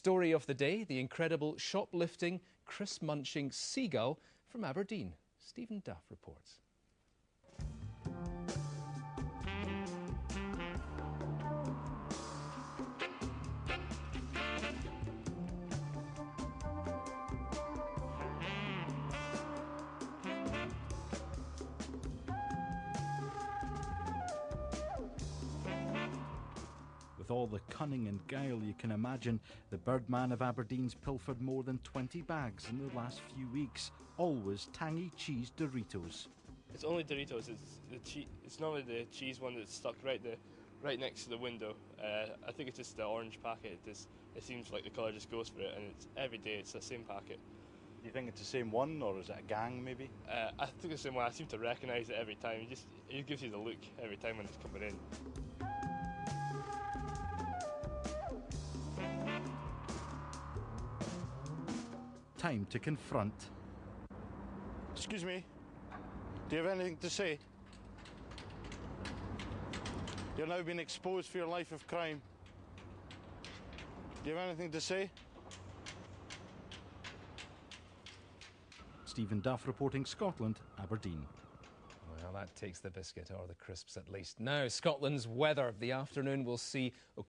story of the day, the incredible shoplifting, crisp-munching seagull from Aberdeen. Stephen Duff reports. With all the cunning and guile you can imagine, the Birdman of Aberdeen's pilfered more than 20 bags in the last few weeks, always tangy cheese Doritos. It's only Doritos. It's normally the cheese one that's stuck right next to the window. I think it's just the orange packet. It seems like the colour just goes for it, and it's every day it's the same packet. Do you think it's the same one, or is it a gang maybe? I think it's the same one. I seem to recognise it every time. It gives you the look every time when it's coming in. Time to confront. Excuse me, do you have anything to say? You're now being exposed for your life of crime. Do you have anything to say? Stephen Duff reporting Scotland, Aberdeen. Well, that takes the biscuit, or the crisps at least. Now, Scotland's weather. The afternoon will see